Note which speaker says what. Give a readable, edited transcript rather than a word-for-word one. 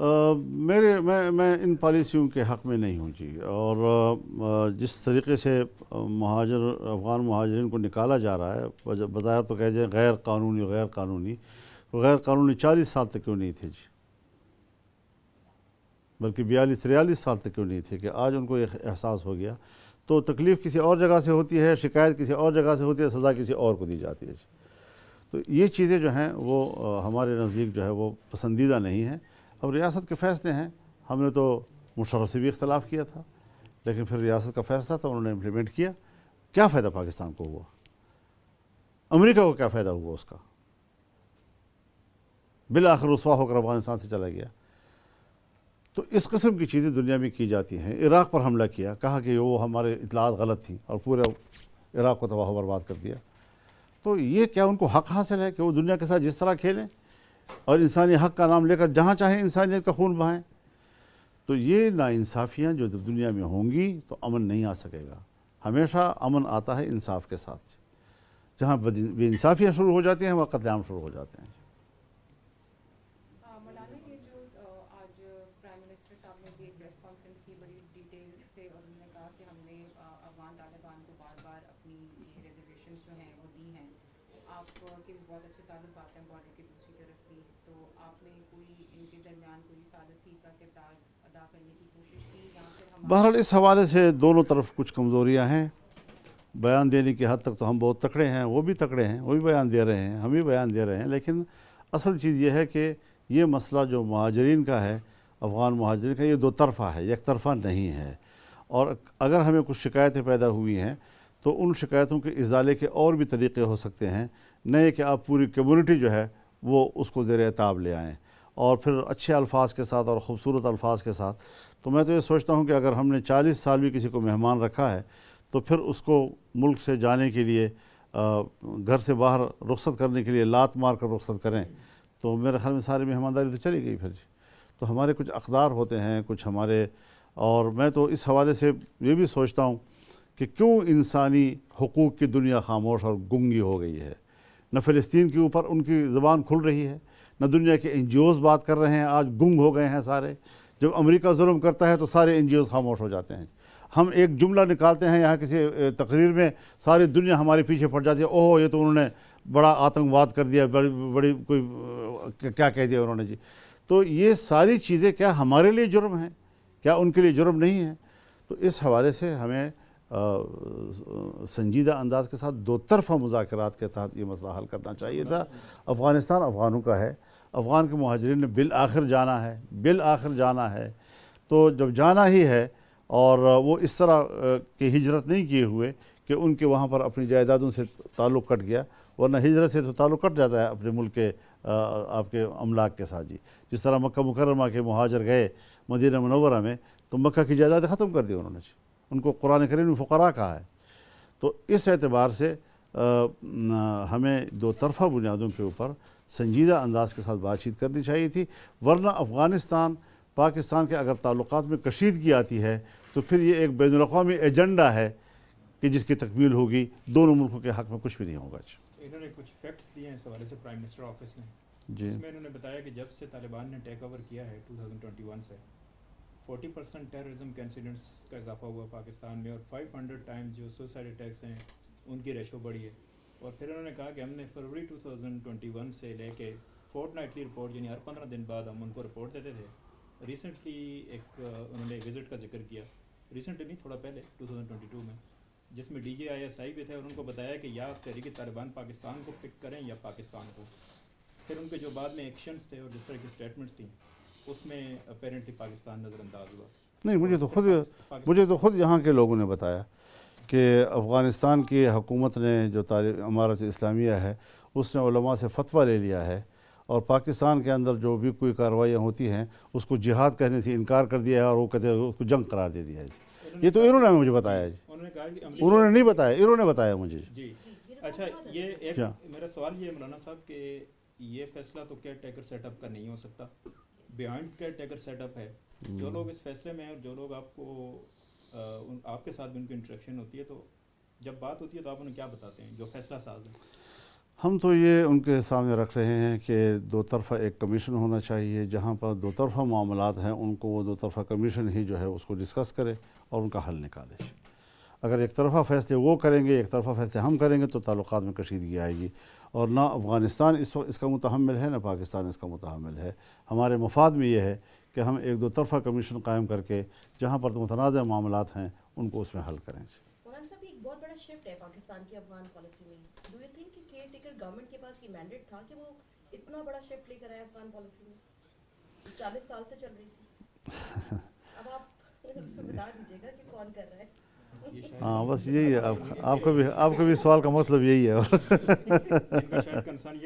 Speaker 1: میں ان پالیسیوں کے حق میں نہیں ہوں جی، اور جس طریقے سے افغان مہاجرین کو نکالا جا رہا ہے، بظاہر تو کہہ جائیں غیر قانونی 40 سال تک کیوں نہیں تھے جی، بلکہ 42-43 سال تک کیوں نہیں تھے کہ آج ان کو ایک احساس ہو گیا. تو تکلیف کسی اور جگہ سے ہوتی ہے، شکایت کسی اور جگہ سے ہوتی ہے، سزا کسی اور کو دی جاتی ہے جی. تو یہ چیزیں جو ہیں وہ ہمارے نزدیک جو ہے وہ پسندیدہ نہیں ہیں. اب ریاست کے فیصلے ہیں، ہم نے تو مشرف سے بھی اختلاف کیا تھا، لیکن پھر ریاست کا فیصلہ تھا، انہوں نے امپلیمنٹ کیا. کیا فائدہ پاکستان کو ہوا؟ امریکہ کو کیا فائدہ ہوا اس کا؟ بالآخر رسوا ہو کر افغانستان سے چلا گیا. تو اس قسم کی چیزیں دنیا میں کی جاتی ہیں. عراق پر حملہ کیا، کہا کہ وہ ہمارے اطلاعات غلط تھیں اور پورے عراق کو تباہ و برباد کر دیا. تو یہ کیا ان کو حق حاصل ہے کہ وہ دنیا کے ساتھ جس طرح کھیلیں اور انسانی حق کا نام لے کر جہاں چاہیں انسانیت کا خون بہائیں؟ تو یہ ناانصافیاں جو دنیا میں ہوں گی تو امن نہیں آ سکے گا. ہمیشہ امن آتا ہے انصاف کے ساتھ. جہاں بے انصافیاں شروع ہو جاتی ہیں وہاں قتل عام شروع ہو جاتے ہیں.
Speaker 2: مولانا یہ جو آج پرائم منسٹر صاحب نے بھی ایک پریس کانفرنس کی بڑی ڈیٹیل سے، اور انہوں نے کہا کہ ہم نے افغان طالبان کو بار بار اپنی یہ ریزرویشنز جو ہیں وہ دی ہیں. آپ کے بھی بہت اچھے تعلقات ہیں بارڈر کی دوسری طرف بھی، تو آپ نے کوئی ان کے درمیان کوئی ثالثی کا کردار ادا کرنے کی کوشش کی یا پھر
Speaker 1: بہرحال اس حوالے سے دونوں طرف کچھ کمزوریاں ہیں. بیان دینے کی حد تک تو ہم بہت تکڑے ہیں، وہ بھی تکڑے ہیں، وہ بھی بیان دے رہے ہیں، ہم بھی بیان دے رہے ہیں. لیکن اصل چیز یہ ہے کہ یہ مسئلہ جو مہاجرین کا ہے، افغان مہاجرین کا، یہ دو طرفہ ہے، یک طرفہ نہیں ہے. اور اگر ہمیں کچھ شکایتیں پیدا ہوئی ہیں تو ان شکایتوں کے ازالے کے اور بھی طریقے ہو سکتے ہیں، نئے کہ آپ پوری کمیونٹی جو ہے وہ اس کو زیر عتاب لے آئیں اور پھر اچھے الفاظ کے ساتھ اور خوبصورت الفاظ کے ساتھ. تو میں تو یہ سوچتا ہوں کہ اگر ہم نے 40 سال بھی کسی کو مہمان رکھا ہے تو پھر اس کو ملک سے جانے کے لیے گھر سے باہر رخصت کرنے کے لیے لات مار کر رخصت کریں تو میرے خیال میں ساری مہمانداری تو چلی گئی پھر جی. تو ہمارے کچھ اقدار ہوتے ہیں، کچھ ہمارے، اور میں تو اس حوالے سے یہ بھی سوچتا ہوں کہ کیوں انسانی حقوق کی دنیا خاموش اور گنگی ہو گئی ہے. نہ فلسطین کے اوپر ان کی زبان کھل رہی ہے، نہ دنیا کے این جی اوز بات کر رہے ہیں، آج گنگ ہو گئے ہیں سارے. جب امریکہ ظلم کرتا ہے تو سارے این جی اوز خاموش ہو جاتے ہیں. ہم ایک جملہ نکالتے ہیں یہاں کسی تقریر میں، ساری دنیا ہمارے پیچھے پڑ جاتی ہے، اوہ یہ تو انہوں نے بڑا آتنکواد کر دیا، بڑی کوئی کیا کہہ دیا انہوں نے جی. تو یہ ساری چیزیں کیا ہمارے لیے جرم ہیں؟ کیا ان کے لیے جرم نہیں ہیں؟ تو اس حوالے سے ہمیں سنجیدہ انداز کے ساتھ دو طرفہ مذاکرات کے تحت یہ مسئلہ حل کرنا چاہیے تھا. افغانستان افغانوں کا ہے، افغان کے مہاجرین نے بالآخر جانا ہے. تو جب جانا ہی ہے اور وہ اس طرح کی ہجرت نہیں کیے ہوئے کہ ان کے وہاں پر اپنی جائیدادوں سے تعلق کٹ گیا، ورنہ ہجرت سے تو تعلق کٹ جاتا ہے اپنے ملک کے آپ کے املاک کے ساتھ جی. جس طرح مکہ مکرمہ کے مہاجر گئے مدینہ منورہ میں تو مکہ کی جائیدادیں ختم کر دی انہوں نے جی، ان کو قرآن کریم میں فقراء کہا ہے. تو اس اعتبار سے ہمیں دو طرفہ بنیادوں کے اوپر سنجیدہ انداز کے ساتھ بات چیت کرنی چاہیے تھی. ورنہ افغانستان پاکستان کے اگر تعلقات میں کشیدگی آتی ہے تو پھر یہ ایک بین الاقوامی ایجنڈا ہے کہ جس کی تکمیل ہوگی دونوں ملکوں کے حق میں کچھ بھی نہیں ہوگا.
Speaker 3: انہوں نے کچھ فیکٹس دیے ہیں اس حوالے سے پرائم منسٹر آفس نے
Speaker 1: جی.
Speaker 3: اس میں انہوں نے بتایا کہ جب سے طالبان نے ٹیک اوور کیا ہے 2021 سے 40% ٹیررزم کے انسیڈنٹس کا اضافہ ہوا پاکستان میں، اور 500 ٹائمز جو سوسائڈ اٹیکس ہیں ان کی ریشو بڑھی ہے. اور پھر انہوں نے کہا کہ ہم نے فروری 2021 سے لے کے فورٹ نائٹلی رپورٹ، یعنی ہر 15 دن بعد ہم ان کو رپورٹ دیتے تھے. ریسنٹلی ایک انہوں نے وزٹ کا ذکر کیا، ریسنٹلی نہیں تھوڑا پہلے 2022 میں، جس میں D J I S I بھی تھے، اور ان کو بتایا کہ یا تحریک طالبان پاکستان کو پک کریں یا پاکستان کو. پھر ان کے جو بعد میں ایکشنز تھے اور جس طرح کی اسٹیٹمنٹس تھیں اس میں اپیرنٹلی پاکستان نظر انداز ہوا.
Speaker 1: نہیں، مجھے تو خود یہاں کے لوگوں نے بتایا کہ افغانستان کی حکومت نے جو امارت اسلامیہ ہے اس نے علماء سے فتویٰ لے لیا ہے اور پاکستان کے اندر جو بھی کوئی کارروائیاں ہوتی ہیں اس کو جہاد کہنے سے انکار کر دیا ہے اور وہ کہتے ہیں اس کو جنگ قرار دے دیا ہے. یہ تو انہوں نے مجھے بتایا جی، انہوں نے نہیں بتایا، انہوں نے بتایا مجھے
Speaker 3: جی. اچھا، یہ ایک میرا سوال یہ ہے مولانا صاحب کہ یہ فیصلہ تو کیئر ٹیکر سیٹ اپ کا نہیں ہو سکتا، behind caretaker setup ہے. جو لوگ اس فیصلے میں ہیں اور جو لوگ آپ کے ساتھ بھی ان کی انٹریکشن ہوتی ہے، تو جب بات ہوتی ہے تو آپ انہیں کیا بتاتے ہیں جو فیصلہ ساز ہیں؟
Speaker 1: ہم تو یہ ان کے سامنے رکھ رہے ہیں کہ دو طرفہ ایک کمیشن ہونا چاہیے، جہاں پر دو طرفہ معاملات ہیں ان کو وہ دو طرفہ کمیشن ہی جو ہے اس کو ڈسکس کرے اور ان کا حل نکالے۔ اگر ایک طرفہ فیصلے وہ کریں گے، ایک طرفہ فیصلے ہم کریں گے تو تعلقات میں کشیدگی آئے گی، اور نہ افغانستان اس وقت اس کا متحمل ہے، نہ پاکستان اس کا متحمل ہے۔ ہمارے مفاد میں یہ ہے کہ ہم ایک دو طرفہ کمیشن قائم کر کے جہاں پر متنازع معاملات ہیں ان کو اس میں حل کریں۔
Speaker 4: مولانا صاحب ایک بہت بڑا شفٹ ہے پاکستان کی افغان پالیسی میں، ڈو یو تھنک کہ کیئر ٹیکر گورنمنٹ کے پاس یہ مینڈیٹ تھا کہ وہ اتنا بڑا شفٹ لے کر آئے افغان پالیسی میں؟ 40 سال سے چل رہی تھی، اب آپ اس کو بتا دیجیے گا کہ کون کر رہا ہے۔
Speaker 1: ہاں بس یہی ہے، آپ کا بھی سوال کا مطلب یہی ہے۔
Speaker 3: ان کا شاید کنسرن یہ